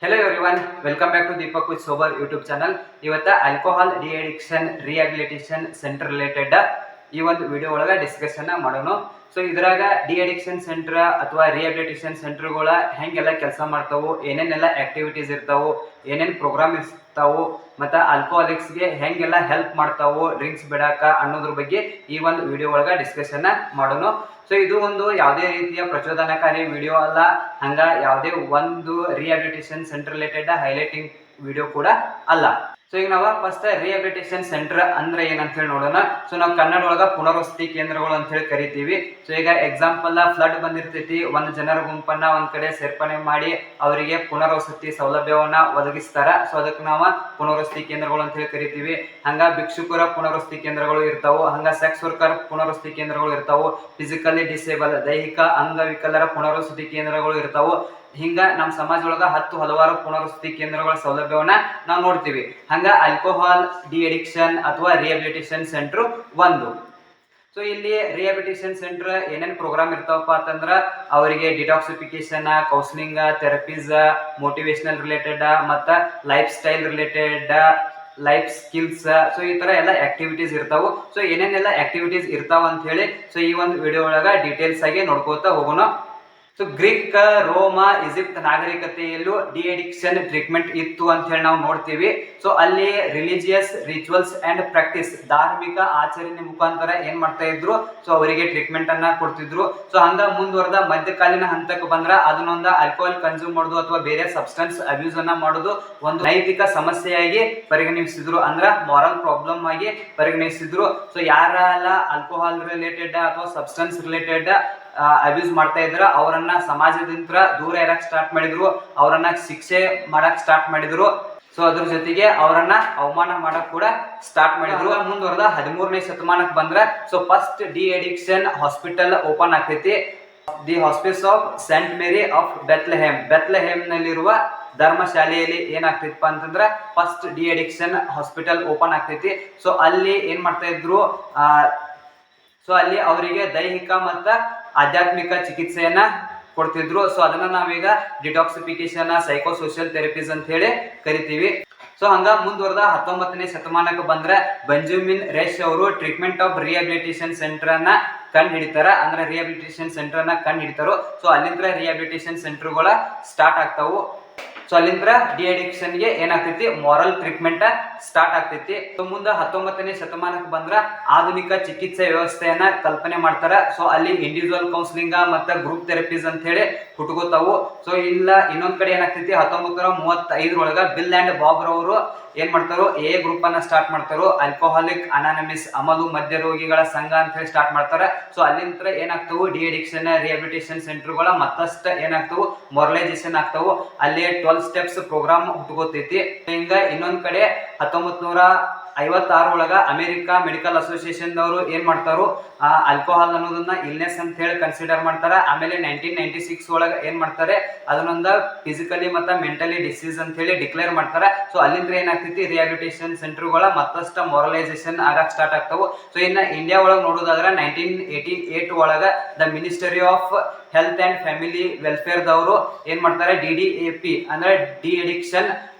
Hello everyone, welcome back to Deepak with Sober YouTube channel. ಇವತ್ತ alcohol de addiction rehabilitation centre related ಈ ಒಂದು video ಒಳಗ discussion ಮಾಡೋಣ. So ಇದ್ರಾಗ de addiction centre ಅಥವಾ rehabilitation ಸೆಂಟರ್ಗಳ ಹೆಂಗೆಲ್ಲ ಕೆಲಸ ಮಾಡ್ತಾವು, ಏನೇನೆಲ್ಲ ಆಕ್ಟಿವಿಟೀಸ್ ಇರ್ತಾವು, ಏನೇನು ಪ್ರೋಗ್ರಾಮ್ ಇರ್ತಾವು, ಮತ್ತು ಆಲ್ಕೋಹಾಲಿಕ್ಸ್ಗೆ ಹೆಂಗೆಲ್ಲ ಹೆಲ್ಪ್ ಮಾಡ್ತಾವು ಡ್ರಿಂಕ್ಸ್ ಬಿಡಾಕ ಅನ್ನೋದ್ರ ಬಗ್ಗೆ ಈ ಒಂದು ವಿಡಿಯೋ ಒಳಗ ಡಿಸ್ಕಷನ್ ಮಾಡೋಣ. ಸೊ ಇದು ಒಂದು ಯಾವುದೇ ರೀತಿಯ ಪ್ರಚೋದನಕಾರಿ ವಿಡಿಯೋ ಅಲ್ಲ, ಹಂಗ ಯಾವುದೇ ಒಂದು rehabilitation centre related highlighting video ಕೂಡ ಅಲ್ಲ. ಸೊ ಈಗ ನಾವು ಫಸ್ಟ್ ರಿಹ್ಯಾಬಿಲಿಟೇಷನ್ ಸೆಂಟರ್ ಅಂದ್ರೆ ಏನಂತ ಹೇಳಿ ನೋಡೋಣ. ಸೊ ನಾವು ಕನ್ನಡ ಒಳಗ ಪುನರ್ವಸತಿ ಕೇಂದ್ರಗಳು ಅಂತ ಹೇಳಿ ಕರಿತೀವಿ. ಸೊ ಈಗ ಎಕ್ಸಾಂಪಲ್ ಫ್ಲಡ್ ಬಂದಿರ್ತೈತಿ, ಒಂದು ಜನರ ಗುಂಪನ್ನ ಒಂದ್ ಕಡೆ ಸೇರ್ಪಣೆ ಮಾಡಿ ಅವರಿಗೆ ಪುನರ್ವಸತಿ ಸೌಲಭ್ಯವನ್ನ ಒದಗಿಸ್ತಾರ. ಸೊ ಅದಕ್ಕೆ ನಾವು ಪುನರ್ವಸತಿ ಕೇಂದ್ರಗಳು ಅಂತ ಹೇಳಿ ಕರಿತೀವಿ. ಹಂಗ ಭಿಕ್ಷುಕರ ಪುನರ್ವಸತಿ ಕೇಂದ್ರಗಳು ಇರ್ತಾವು, ಹಂಗ ಸೆಕ್ಸ್ ವರ್ಕರ್ ಪುನರ್ವಸತಿ ಕೇಂದ್ರಗಳು ಇರ್ತಾವು, ಫಿಸಿಕಲಿ ಡಿಸೇಬಲ್ ದೈಹಿಕ ಅಂಗವಿಕಲರ ಪುನರ್ವಸತಿ ಕೇಂದ್ರಗಳು ಇರ್ತಾವು. ಹಿಂಗ ನಮ್ಮ ಸಮಾಜದೊಳಗ ಹಲವಾರು ಪುನರ್ವಸತಿ ಕೇಂದ್ರಗಳ ಸೌಲಭ್ಯವನ್ನ ನಾವು ನೋಡ್ತೀವಿ. ಹಂಗ ಆಲ್ಕೋಹಾಲ್ ಡಿ ಅಡಿಕ್ಷನ್ ಅಥವಾ ರಿಹ್ಯಾಬಿಲಿಟೇಷನ್ ಸೆಂಟರ್ ಒಂದು. ಸೊ ಇಲ್ಲಿ ರಿಹ್ಯಾಬಿಲಿಟೇಷನ್ ಸೆಂಟರ್ ಏನೇನು ಪ್ರೋಗ್ರಾಮ್ ಇರ್ತಾವಪ್ಪ ಅಂತಂದ್ರ ಅವರಿಗೆ detoxification, counselling, therapies, motivational related ಮತ್ತು lifestyle related, life skills, so ಈ ತರ ಎಲ್ಲ ಆಕ್ಟಿವಿಟೀಸ್ ಇರ್ತಾವು. ಸೊ ಏನೇನೆಲ್ಲ ಆಕ್ಟಿವಿಟೀಸ್ ಇರ್ತಾವ ಅಂತ ಹೇಳಿ ಸೊ ಈ ಒಂದು ವಿಡಿಯೋ ಒಳಗ ಡೀಟೇಲ್ಸ್ ಆಗಿ ನೋಡ್ಕೋತಾ ಹೋಗೋಣ. ಸೊ ಗ್ರೀಕ್, ರೋಮ, ಈಜಿಪ್ಟ್ ನಾಗರಿಕತೆಯಲ್ಲೂ ಡಿ ಅಡಿಕ್ಷನ್ ಟ್ರೀಟ್ಮೆಂಟ್ ಇತ್ತು ಅಂತ ಹೇಳಿ ನಾವು ನೋಡ್ತೀವಿ. ಸೊ ಅಲ್ಲಿ ರಿಲಿಜಿಯಸ್ ರಿಚುವಲ್ಸ್ ಅಂಡ್ ಪ್ರಾಕ್ಟೀಸ್, ಧಾರ್ಮಿಕ ಆಚರಣೆ ಮುಖಾಂತರ ಏನ್ ಮಾಡ್ತಾ ಇದ್ರು, ಸೊ ಅವರಿಗೆ ಟ್ರೀಟ್ಮೆಂಟ್ ಅನ್ನ ಕೊಡ್ತಿದ್ರು. ಸೊ ಹಂಗ ಮುಂದುವರೆದ ಮಧ್ಯಕಾಲೀನ ಹಂತಕ್ಕೆ ಬಂದ್ರ ಅದನ್ನೊಂದು ಆಲ್ಕೋಹಾಲ್ ಕನ್ಸ್ಯೂಮ್ ಮಾಡೋದು ಅಥವಾ ಬೇರೆ ಸಬ್ಸ್ಟೆನ್ಸ್ ಅಬ್ಯೂಸ್ ಅನ್ನ ಮಾಡೋದು ಒಂದು ನೈತಿಕ ಸಮಸ್ಯೆಯಾಗಿ ಪರಿಗಣಿಸಿದ್ರು, ಅಂದ್ರ ಮಾರಲ್ ಪ್ರಾಬ್ಲಮ್ ಆಗಿ ಪರಿಗಣಿಸಿದ್ರು. ಸೊ ಯಾರೆಲ್ಲ ಆಲ್ಕೋಹಾಲ್ ರಿಲೇಟೆಡ್ ಅಥವಾ ಸಬ್ಸ್ಟೆನ್ಸ್ ರಿಲೇಟೆಡ್ ಅಬ್ಯೂಸ್ ಮಾಡ್ತಾ ಇದ್ರ ಅವರನ್ನ ಸಮಾಜದಿಂದ ದೂರ ಇರಕ್ ಸ್ಟಾರ್ಟ್ ಮಾಡಿದ್ರು, ಅವರನ್ನ ಶಿಕ್ಷೆ ಮಾಡಕ್ ಸ್ಟಾರ್ಟ್ ಮಾಡಿದ್ರು. ಸೊ ಅದ್ರ ಜೊತೆಗೆ ಅವರನ್ನ ಅವಮಾನ ಮಾಡಕ್ ಕೂಡ ಸ್ಟಾರ್ಟ್ ಮಾಡಿದ್ರು. ಮುಂದುವರೆದ 13ನೇ ಶತಮಾನಕ್ಕೆ ಬಂದ್ರ so first de addiction hospital open ಆಗ್ತೈತಿ. The hospice of Saint Mary of Bethlehem ನಲ್ಲಿರುವ ಧರ್ಮಶಾಲೆಯಲ್ಲಿ ಏನಾಗ್ತೈತಪ್ಪ ಅಂತಂದ್ರ first de addiction hospital open ಆಗ್ತೈತಿ. ಸೊ ಅಲ್ಲಿ ಏನ್ ಮಾಡ್ತಾ ಇದ್ರು, ಸೊ ಅಲ್ಲಿ ಅವರಿಗೆ ದೈಹಿಕ ಮತ್ತು ಆಧ್ಯಾತ್ಮಿಕ ಚಿಕಿತ್ಸೆಯನ್ನ ಕೊಡ್ತಿದ್ರು. ಸೊ ಅದನ್ನ ನಾವೀಗ ಡಿಟಾಕ್ಸಿಫಿಕೇಶನ್, ಸೈಕೋಸೋಷಿಯಲ್ ಥೆರಪೀಸ್ ಅಂತ ಹೇಳಿ ಕರಿತೀವಿ. ಸೊ ಹಂಗ ಮುಂದುವರೆದ 19ನೇ ಶತಮಾನಕ್ಕೆ ಬಂದ್ರೆ ಬೆಂಜಮಿನ್ ರೆಶ್ ಅವರು ಟ್ರೀಟ್ಮೆಂಟ್ ಆಫ್ ರಿಹ್ಯಾಬಿಲಿಟೇಷನ್ ಸೆಂಟರ್ ಅನ್ನ ಕಂಡು ಹಿಡಿತಾರ, ಅಂದ್ರೆ ರಿಹ್ಯಾಬಿಲಿಟೇಷನ್ ಸೆಂಟರ್ ಅನ್ನ ಕಂಡು ಹಿಡಿತಾರೋ. ಸೊ ಅಲ್ಲಿಂದ ರಿಹ್ಯಾಬಿಲಿಟೇಷನ್ ಸೆಂಟರ್ಗಳ ಸ್ಟಾರ್ಟ್ ಆಗ್ತಾವು. ಸೊ ಅಲ್ಲಿಂದ ಡಿ ಅಡಿಕ್ಷನ್ ಗೆ ಏನಾಗ್ತೈತಿ, ಮಾರಲ್ ಟ್ರೀಟ್ಮೆಂಟ್ ಸ್ಟಾರ್ಟ್ ಆಗ್ತೈತಿ. ಸೊ ಮುಂದೆ 19ನೇ ಶತಮಾನಕ್ಕೆ ಬಂದ್ರ ಆಧುನಿಕ ಚಿಕಿತ್ಸೆ ವ್ಯವಸ್ಥೆಯನ್ನ ಕಲ್ಪನೆ ಮಾಡ್ತಾರ. ಸೊ ಅಲ್ಲಿ ಇಂಡಿವಿಜುವಲ್ ಕೌನ್ಸಿಲಿಂಗ್ ಮತ್ತೆ ಗ್ರೂಪ್ ಥೆರಪೀಸ್ ಅಂತ ಹೇಳಿ ಹುಟ್ಕೋತಾವು. ಸೊ ಇಲ್ಲ ಇನ್ನೊಂದ್ ಕಡೆ ಏನಾಗ್ತೈತಿ, 1935 ಒಳಗ ಬಿಲ್ ಅಂಡ್ ಬಾಬ್ ರವರು ಏನ್ ಮಾಡ್ತಾರೋ ಎ ಗ್ರೂಪ್ ಅನ್ನ ಸ್ಟಾರ್ಟ್ ಮಾಡ್ತಾರೋ, ಆಲ್ಕೋಹಾಲಿಕ್ ಅನಾನಮಿಸ್, ಅಮಲು ಮಧ್ಯ ರೋಗಿಗಳ ಸಂಘ ಅಂತ ಹೇಳಿ ಸ್ಟಾರ್ಟ್ ಮಾಡ್ತಾರೆ. ಸೊ ಅಲ್ಲಿಂದ ಏನಾಗ್ತವು, ಡಿ ಅಡಿಕ್ಷನ್ ರಿಹ್ಯಾಬಿಲಿಟೇಷನ್ ಸೆಂಟರ್ಗಳ ಮತ್ತಷ್ಟು ಏನಾಗ್ತವು, ಮೊರಲೈಸೇಷನ್ ಆಗ್ತಾವು. ಅಲ್ಲಿ 12 ಸ್ಟೆಪ್ಸ್ ಪ್ರೋಗ್ರಾಮ್ ಹುಟ್ಕೋತೈತಿ. ಹಿಂಗ ಇನ್ನೊಂದ್ ಕಡೆ 1956 ಒಳಗ ಅಮೆರಿಕಾ ಮೆಡಿಕಲ್ ಅಸೋಸಿಯೇಷನ್ ದವರು ಏನ್ ಮಾಡ್ತಾರೋ ಆಲ್ಕೋಹಾಲ್ ಅನ್ನೋದನ್ನ ಇಲ್ನೆಸ್ ಅಂತ ಹೇಳಿ ಕನ್ಸಿಡರ್ ಮಾಡ್ತಾರ. ಆಮೇಲೆ 1996 ಒಳಗ ಏನ್ ಮಾಡ್ತಾರೆ, ಅದನ್ನೊಂದ ಫಿಸಿಕಲಿ ಮತ್ತು ಮೆಂಟಲಿ ಡಿಸೀಸ್ ಅಂತ ಹೇಳಿ ಡಿಕ್ಲೇರ್ ಮಾಡ್ತಾರ. ಸೊ ಅಲ್ಲಿಂದ ಏನಾಗ್ತೈತಿ, ರಿಹ್ಯಾಬಿಲಿಟೇಷನ್ ಸೆಂಟರ್ಗಳ ಮತ್ತಷ್ಟು ಮೊರಲೈಸೇಷನ್ ಆಗಕ್ ಸ್ಟಾರ್ಟ್ ಆಗ್ತಾವು. ಸೊ ಇನ್ನ ಇಂಡಿಯಾ ಒಳಗೆ ನೋಡೋದಾದ್ರೆ 1988 ಒಳಗ the ministry of health and family welfare ದವರು ಏನ್ ಮಾಡ್ತಾರೆ, DDAP ಅಂದ್ರೆ ಡಿ ಅಡಿಕ್ಷನ್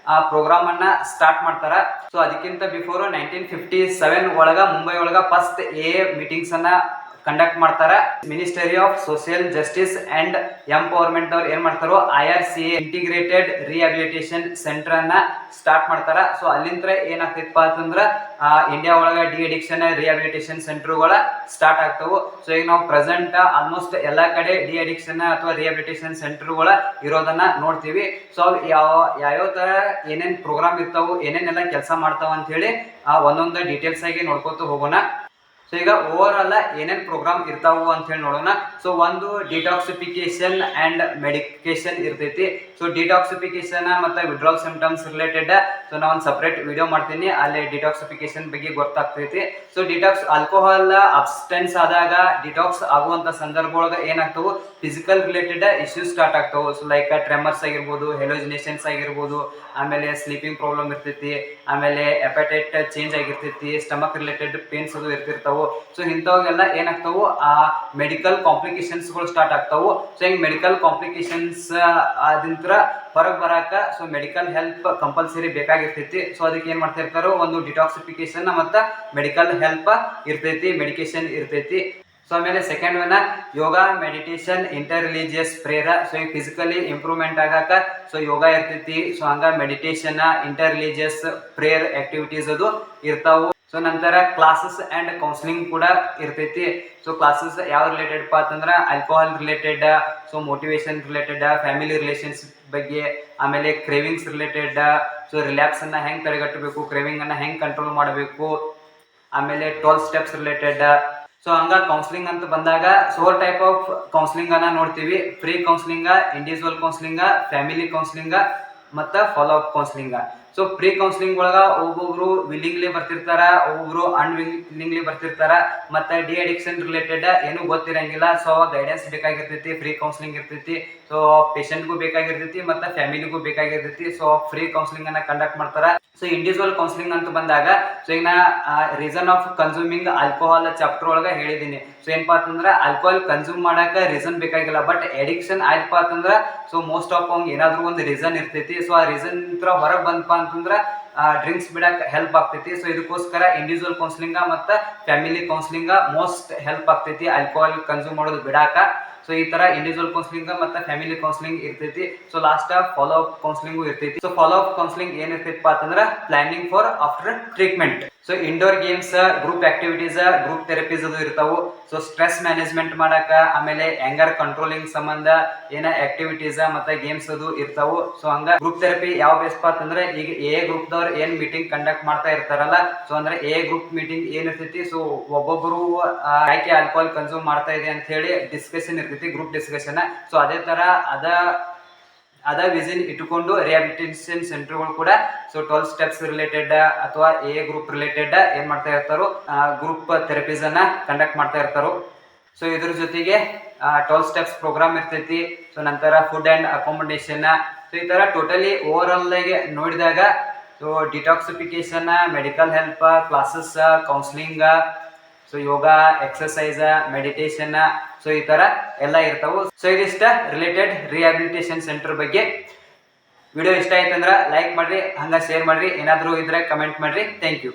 ಪ್ರೋಗ್ರಾಮ್ ಅನ್ನ ಸ್ಟಾರ್ಟ್ ಮಾಡ್ತಾರ. ಸೊ ಅದಕ್ಕಿಂತ ಬಿಫೋರ್ 1957 ಒಳಗ ಮುಂಬೈ ಒಳಗ ಫಸ್ಟ್ ಮೀಟಿಂಗ್ಸ್ ಅನ್ನ ಕಂಡಕ್ಟ್ ಮಾಡ್ತಾರ. Ministry of social justice and empowerment ಅವ್ರು ಏನ್ ಮಾಡ್ತಾರೋ IRCA ಇಂಟಿಗ್ರೇಟೆಡ್ ರಿಹ್ಯಾಬಿಲಿಟೇಷನ್ ಸೆಂಟರ್ ಅನ್ನ ಸ್ಟಾರ್ಟ್ ಮಾಡ್ತಾರ. ಸೊ ಅಲ್ಲಿಂದ ಏನಾಗ್ತೈತಪ್ಪ ಅಂತಂದ್ರ ಇಂಡಿಯಾ ಒಳಗ ಡಿ ಅಡಿಕ್ಷನ್ ರಿಹ್ಯಾಬಿಲಿಟೇಷನ್ ಸೆಂಟರ್ಗಳ ಸ್ಟಾರ್ಟ್ ಆಗ್ತಾವು. ಸೊ ಈಗ ನಾವು ಪ್ರೆಸೆಂಟ್ ಆಲ್ಮೋಸ್ಟ್ ಎಲ್ಲಾ ಕಡೆ ಡಿ ಅಡಿಕ್ಷನ್ ಅಥವಾ ರಿಹ್ಯಾಬಿಲಿಟೇಷನ್ ಸೆಂಟರ್ಗಳ ಇರೋದನ್ನ ನೋಡ್ತೀವಿ. ಸೊ ಯಾವ ತರ ಏನೇನ್ ಪ್ರೋಗ್ರಾಮ್ ಇರ್ತಾವು, ಏನೇನೆಲ್ಲ ಕೆಲಸ ಮಾಡ್ತಾವ ಅಂತ ಹೇಳಿ ಒಂದೊಂದು ಡೀಟೇಲ್ಸ್ ಆಗಿ ನೋಡ್ಕೊತ ಹೋಗೋಣ. ಸೊ ಈಗ ಓವರ್ ಆಲ್ ಏನೇನ್ ಪ್ರೋಗ್ರಾಮ್ ಇರ್ತಾವು ಅಂತ ಹೇಳಿ ನೋಡೋಣ. ಸೊ ಒಂದು ಡಿಟಾಕ್ಸಿಫಿಕೇಶನ್ ಅಂಡ್ ಮೆಡಿಕೇಶನ್ ಇರ್ತೈತಿ. ಸೊ ಡಿಟಾಕ್ಸಿಫಿಕೇಶನ್ ಮತ್ತೆ ವಿಡ್ರಾಲ್ ಸಿಂಪ್ಟಮ್ಸ್ ರಿಲೇಟೆಡ್ ಸೊ ನಾ ಒಂದು ಸಪರೇಟ್ ವಿಡಿಯೋ ಮಾಡ್ತೀನಿ, ಅಲ್ಲಿ ಡಿಟಾಕ್ಸಿಫಿಕೇಶನ್ ಬಗ್ಗೆ ಗೊತ್ತಾಗ್ತೈತಿ. ಸೊ ಡಿಟಾಕ್ಸ್ ಆಲ್ಕೋಹಾಲ್ ಅಬ್ಸ್ಟೆನ್ಸ್ ಆದಾಗ ಡಿಟಾಕ್ಸ್ ಆಗುವಂತ ಸಂದರ್ಭ ಒಳಗ ಏನಾಗ್ತವು, ಫಿಸಿಕಲ್ ರಿಲೇಟೆಡ್ ಇಶ್ಯೂಸ್ ಸ್ಟಾರ್ಟ್ ಆಗ್ತಾವು. ಸೊ ಲೈಕ್ ಟ್ರೆಮರ್ಸ್ ಆಗಿರ್ಬೋದು, ಹೆಲೋಜಿನೇಷನ್ಸ್ ಆಗಿರ್ಬೋದು, ಆಮೇಲೆ ಸ್ಲೀಪಿಂಗ್ ಪ್ರಾಬ್ಲಮ್ ಇರ್ತೈತಿ, ಆಮೇಲೆ ಎಪಟೈಟ್ ಚೇಂಜ್ ಆಗಿರ್ತೈತಿ, ಸ್ಟಮಕ್ ರಿಲೇಟೆಡ್ ಪೇನ್ಸ್ ಅದು ಇರ್ತಿರ್ತಾವು. ಆಗ್ತಾವು. ಸೊ ಇಂಥವೆಲ್ಲ ಏನಾಗ್ತಾವು ಆ ಮೆಡಿಕಲ್ ಕಾಂಪ್ಲಿಕೇಶನ್ಸ್ಗಳು ಸ್ಟಾರ್ಟ್ ಆಗ್ತಾವು. ಸೊ ಹಿಂಗೆ ಮೆಡಿಕಲ್ ಕಾಂಪ್ಲಿಕೇಶನ್ಸ್ ಅದಿಂತ್ರ ಹೊರಗೆ ಬರಾಕ ಸೊ ಮೆಡಿಕಲ್ ಹೆಲ್ಪ್ ಕಂಪಲ್ಸರಿ ಬೇಕಾಗಿರ್ತೈತಿ. ಸೊ ಅದಕ್ಕೆ ಏನು ಮಾಡ್ತಾ ಇರ್ತಾರೋ ಒಂದು ಡಿಟಾಕ್ಸಿಫಿಕೇಶನ್ ಮತ್ತು ಮೆಡಿಕಲ್ ಹೆಲ್ಪ್ ಇರ್ತೈತಿ, ಮೆಡಿಕೇಶನ್ ಇರ್ತೈತಿ. ಸೊ ಆಮೇಲೆ second one yoga, meditation, inter religious prayer. So ಈ ಫಿಸಿಕಲಿ ಇಂಪ್ರೂವ್ಮೆಂಟ್ ಆಗಾಕ ಸೊ ಯೋಗ ಇರ್ತೈತಿ. ಸೊ ಹಂಗ meditation, inter religious prayer activities ಅದು ಇರ್ತಾವು. ಸೊ ನಂತರ ಕ್ಲಾಸಸ್ ಅಂಡ್ ಕೌನ್ಸಿಲಿಂಗ್ ಕೂಡ ಇರ್ತೈತಿ. ಸೊ ಕ್ಲಾಸಸ್ ಯಾವ ರಿಲೇಟೆಡ್ ಅಂತಂದ್ರೆ alcohol related, so motivation related, family relations ಬಗ್ಗೆ, ಆಮೇಲೆ ಕ್ರೇವಿಂಗ್ಸ್ ರಿಲೇಟೆಡ್, ಸೊ ರಿಲ್ಯಾಕ್ಸ್ ಅನ್ನ ಹೆಂಗ್ ತಡೆಗಟ್ಟಬೇಕು, ಕ್ರೇವಿಂಗ್ ಅನ್ನ ಹೆಂಗ್ ಕಂಟ್ರೋಲ್ ಮಾಡಬೇಕು, ಆಮೇಲೆ 12 ಸ್ಟೆಪ್ಸ್ ರಿಲೇಟೆಡ್. ಸೊ ಹಂಗ ಕೌನ್ಸಿಲಿಂಗ್ ಅಂತ ಬಂದಾಗ 4 ಟೈಪ್ ಆಫ್ ಕೌನ್ಸಿಲಿಂಗ್ ಅನ್ನ ನೋಡ್ತೀವಿ. Pre counselling, individual counselling, family counselling ಮತ್ತು follow up counselling. So pre counselling ಒಳಗ ಒಬ್ಬೊಬ್ರು ವಿಲ್ಲಿಂಗ್ಲಿ ಬರ್ತಿರ್ತಾರ, ಒಬ್ಬೊಬ್ರು ಅನ್ವಿಲ್ಲಿಂಗ್ಲಿ ಬರ್ತಿರ್ತಾರ. ಮತ್ತೆ ಡಿ ಅಡಿಕ್ಷನ್ ರಿಲೇಟೆಡ್ ಏನು ಗೊತ್ತಿರಂಗಿಲ್ಲ. ಸೊ ಗೈಡೆನ್ಸ್ ಬೇಕಾಗಿರ್ತೈತಿ, ಫ್ರೀ ಕೌನ್ಸಿಲಿಂಗ್ ಇರ್ತೈತಿ. ಸೊ ಪೇಷಂಟ್ಗೂ ಬೇಕಾಗಿರ್ತೈತಿ ಮತ್ತು ಫ್ಯಾಮಿಲಿಗೂ ಬೇಕಾಗಿರ್ತೈತಿ. ಸೊ ಫ್ರೀ ಕೌನ್ಸಿಲಿಂಗ್ ಅನ್ನ ಕಂಡಕ್ಟ್ ಮಾಡ್ತಾರ. ಸೊ ಇಂಡಿವಿಜುವಲ್ ಕೌನ್ಸಿಲಿಂಗ್ ಅಂತ ಬಂದಾಗ ಸೊ ಈಗ reason of consuming alcohol chapter ಒಳಗೆ ಹೇಳಿದ್ದೀನಿ. ಸೊ ಏನಪ್ಪಾ ಅಂತಂದ್ರೆ ಆಲ್ಕೋಹಾಲ್ ಕನ್ಸ್ಯೂಮ್ ಮಾಡಾಕ ರೀಸನ್ ಬೇಕಾಗಿಲ್ಲ, ಬಟ್ ಅಡಿಕ್ಷನ್ ಆಯ್ತಪ್ಪ ಅಂತಂದ್ರೆ ಸೊ ಮೋಸ್ಟ್ ಆಫ್ ಅವ್ಗೆ ಏನಾದ್ರು ಒಂದು ರೀಸನ್ ಇರ್ತೈತಿ. ಸೊ ಆ ರೀಸನ್ ಹೊರಗೆ ಬಂದಪ್ಪ ಅಂತಂದ್ರೆ ಡ್ರಿಂಕ್ಸ್ ಬಿಡಕ್ಕೆ ಹೆಲ್ಪ್ ಆಗ್ತೈತಿ. ಸೊ ಇದಕ್ಕೋಸ್ಕರ ಇಂಡಿವಿಜುವಲ್ ಕೌನ್ಸಿಲಿಂಗ್ ಮತ್ತು ಫ್ಯಾಮಿಲಿ ಕೌನ್ಸಿಲಿಂಗ್ ಮೋಸ್ಟ್ ಹೆಲ್ಪ್ ಆಗ್ತೈತಿ ಆಲ್ಕೋಹಾಲ್ ಕನ್ಸ್ಯೂಮ್ ಮಾಡೋದು ಬಿಡಾಕ. ಸೊ ಈ ತರ ಇಂಡಿವಿಜುವಲ್ ಕೌನ್ಸಿಲಿಂಗ್ ಮತ್ತು ಫ್ಯಾಮಿಲಿ ಕೌನ್ಸಿಲಿಂಗ್ ಇರ್ತೈತಿ. So last follow up counselling ಇರ್ತೈತಿ. ಸೊ ಫಾಲೋ ಅಪ್ ಕೌನ್ಸಿಲಿಂಗ್ ಏನಿರ್ತೈತಪ್ಪ ಅಂತಂದ್ರೆ planning for after treatment. So indoor games, group activities, group therapies ಅದು ಇರ್ತಾವು. ಸೊ ಸ್ಟ್ರೆಸ್ ಮ್ಯಾನೇಜ್ಮೆಂಟ್ ಮಾಡಾಕ, ಆಮೇಲೆ ಆಂಗರ್ ಕಂಟ್ರೋಲಿಂಗ್ ಸಂಬಂಧ ಏನ ಆಕ್ಟಿವಿಟೀಸ್ ಮತ್ತೆ ಗೇಮ್ಸ್ ಅದು ಇರ್ತಾವು. ಸೊ ಹಂಗ ಗ್ರೂಪ್ ಥೆರಪಿ ಯಾವ ಬೇಸ್ಪ ಅಂತಂದ್ರೆ ಈಗ ಎ ಗ್ರೂಪ್ ದವ್ರು ಏನ್ ಮೀಟಿಂಗ್ ಕಂಡಕ್ಟ್ ಮಾಡ್ತಾ ಇರ್ತಾರಲ್ಲ, ಸೊ ಅಂದ್ರೆ ಎ ಗ್ರೂಪ್ ಮೀಟಿಂಗ್ ಏನಿರ್ತೈತಿ, ಸೊ ಒಬ್ಬೊಬ್ರು ಯಾಕೆ ಆಲ್ಕೋಹಾಲ್ ಕನ್ಸ್ಯೂಮ್ ಮಾಡ್ತಾ ಇದೆ ಅಂತ ಹೇಳಿ ಡಿಸ್ಕಷನ್ ಇರ್ತೈತಿ, ಗ್ರೂಪ್ ಡಿಸ್ಕಷನ್. ಸೊ ಅದೇ ತರ ಅದ ವಿಷನ್ ಇಟ್ಟುಕೊಂಡು ರಿಹಾಬಿಲಿಟೇಷನ್ ಸೆಂಟರ್ಗಳು ಕೂಡ ಸೊ 12 ಸ್ಟೆಪ್ಸ್ ರಿಲೇಟೆಡ್ ಅಥವಾ ಎ ಗ್ರೂಪ್ ರಿಲೇಟೆಡ್ ಏನ್ ಮಾಡ್ತಾ ಇರ್ತಾರೋ ಗ್ರೂಪ್ ಥೆರಪೀಸ್ ಅನ್ನ ಕಂಡಕ್ಟ್ ಮಾಡ್ತಾ ಇರ್ತಾರೋ. ಸೊ ಇದ್ರ ಜೊತೆಗೆ 12 ಸ್ಟೆಪ್ಸ್ ಪ್ರೋಗ್ರಾಮ್ ಇರ್ತೈತಿ. ಸೊ ನಂತರ ಫುಡ್ ಅಂಡ್ ಅಕಾಮಡೇಷನ್. ಸೊ ಈ ತರ ಟೋಟಲಿ ಓವರ್ ಆಲ್ ನೋಡಿದಾಗ so detoxification, medical help, classes, counselling, so yoga, exercise, meditation, so ಈ ತರ ಎಲ್ಲ ಇರ್ತಾವು. ಸೊ ಇದಿಷ್ಟ ರಿಲೇಟೆಡ್ ರಿಹಾಬಿಲಿಟೇಷನ್ ಸೆಂಟರ್ ಬಗ್ಗೆ. ವಿಡಿಯೋ ಇಷ್ಟ ಆಯ್ತಂದ್ರೆ ಲೈಕ್ ಮಾಡ್ರಿ, ಹಂಗ ಶೇರ್ ಮಾಡ್ರಿ, ಏನಾದರೂ ಇದ್ರೆ ಕಮೆಂಟ್ ಮಾಡ್ರಿ. Thank you.